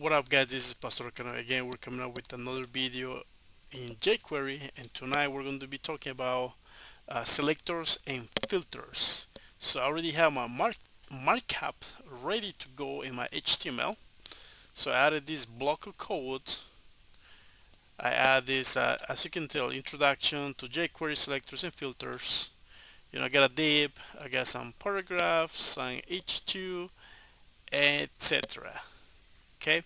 What up, guys? This is Pastor Cano again. We're coming up with another video in jQuery, and tonight we're going to be talking about selectors and filters. So I already have my markup ready to go in my HTML. So I added this block of code. I add this, as you can tell, introduction to jQuery selectors and filters. I got a div, I got some paragraphs, some H2, etc. Okay.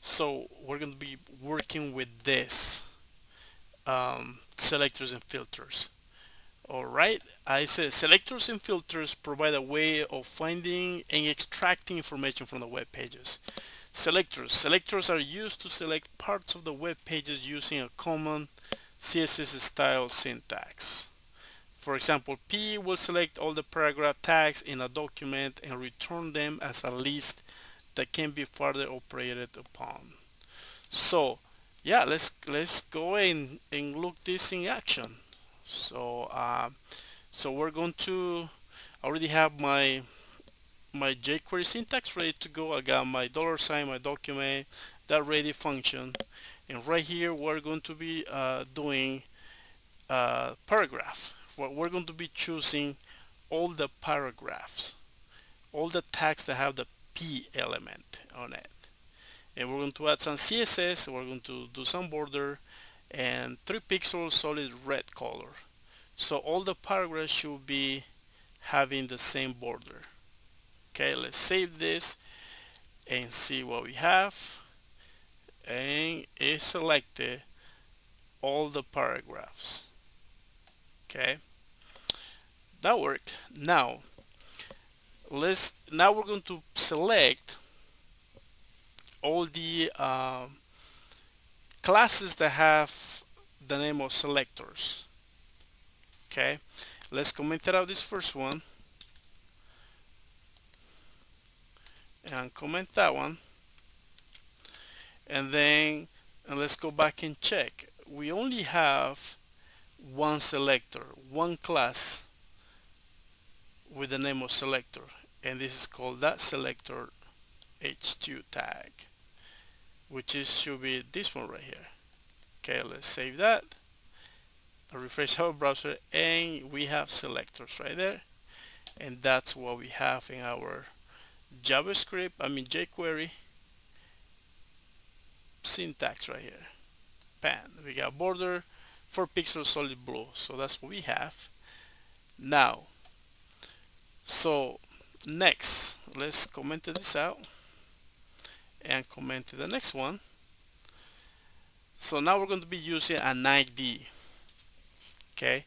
So we're going to be working with this selectors and filters. All right, I said selectors and filters provide a way of finding and extracting information from the web pages. Selectors are used to select parts of the web pages using a common CSS style syntax. For example, P will select all the paragraph tags in a document and return them as a list that can be further operated upon. So yeah, let's go and look this in action. So we're going to already have my jQuery syntax ready to go. I got my dollar sign, my document, that ready function, and right here we're going to be doing paragraph. We're going to be choosing all the paragraphs, all the tags that have the P element on it, and we're going to add some CSS. We're going to do some border and 3 pixels solid red color. So all the paragraphs should be having the same border. Okay, let's save this and see what we have. And it selected all the paragraphs. Okay, that worked. Now we're going to select all the classes that have the name of selectors. Okay, let's comment out this first one and comment that one, and then let's go back and check. We only have one selector, one class with the name of selector, and this is called that selector h2 tag, which is should be this one right here. Okay, let's save that. I refresh our browser and we have selectors right there, and that's what we have in our jQuery syntax right here. Pan, we got border 4 pixels solid blue, so that's what we have now. So next, let's comment this out and comment the next one. So now we're going to be using an ID. Okay,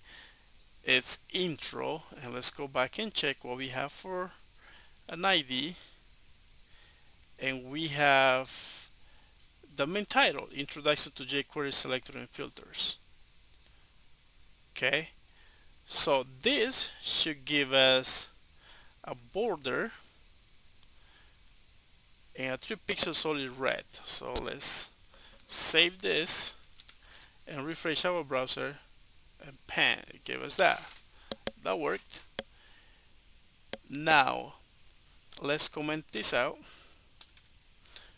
it's intro, and let's go back and check what we have for an ID, and we have the main title, introduction to jQuery selector and filters. Okay, so this should give us a border and a 3 pixel solid red. So let's save this and refresh our browser, and pan, it gave us that worked. Now let's comment this out.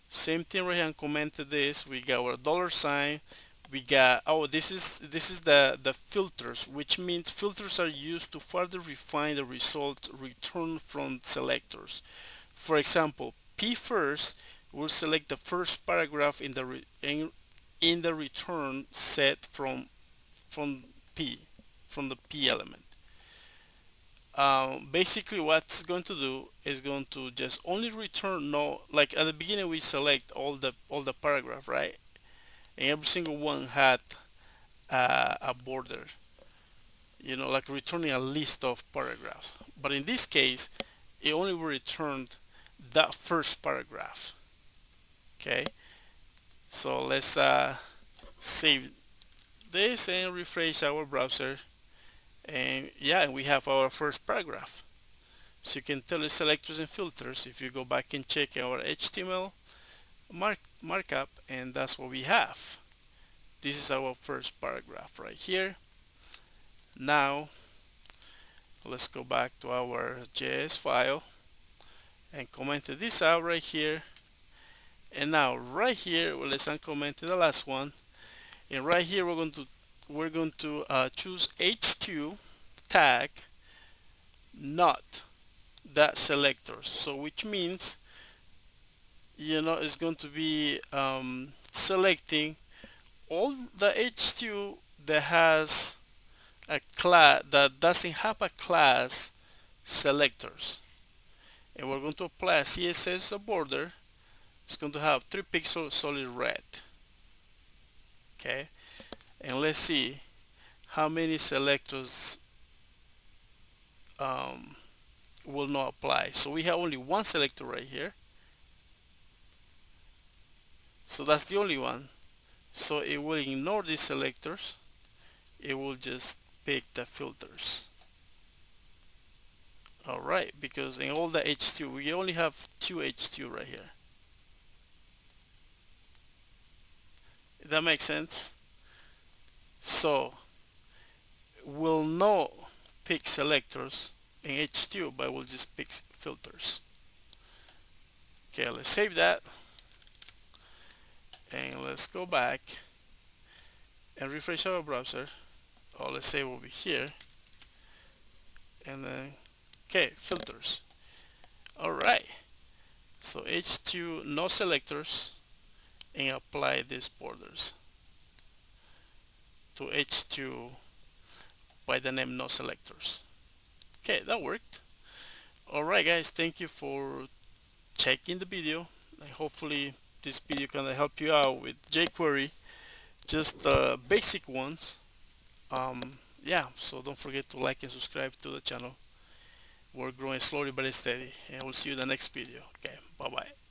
Same thing right here, and comment this. We got our dollar sign. We got, oh, this is the filters, which means filters are used to further refine the results returned from selectors. For example, P first will select the first paragraph in the return set from P, from the P element. Basically what it's going to do is going to just only return, no, like at the beginning we select all the paragraph, right, and every single one had a border, like returning a list of paragraphs. But in this case, it only returned that first paragraph. Okay, so let's save this and refresh our browser, and yeah, we have our first paragraph. So you can tell the selectors and filters if you go back and check our HTML markup, and that's what we have. This is our first paragraph right here. Now let's go back to our JS file and comment this out right here, And now right here, well, let's uncomment the last one. And right here, we're going to choose h2 tag not that selectors. So which means it's going to be selecting all the h2 that has a class that doesn't have a class selectors. And we're going to apply a css border. It's going to have 3 pixels solid red. Okay, and let's see how many selectors um, will not apply. So we have only one selector right here, so that's the only one. So it will ignore these selectors. It will just pick the filters. All right, because in all the h2 we only have two h2 right here. That makes sense. So we'll not pick selectors in h2, but we'll just pick filters. Okay, let's save that, and let's go back and refresh our browser. Or let's say over here, and then okay, filters. All right, so h2 no selectors, and apply these borders to h2 by the name no selectors. Okay, that worked. All right, guys, thank you for checking the video, and hopefully this video can help you out with jQuery, just the basic ones. Yeah, so don't forget to like and subscribe to the channel. We're growing slowly but steady, and we'll see you in the next video. Okay, bye bye.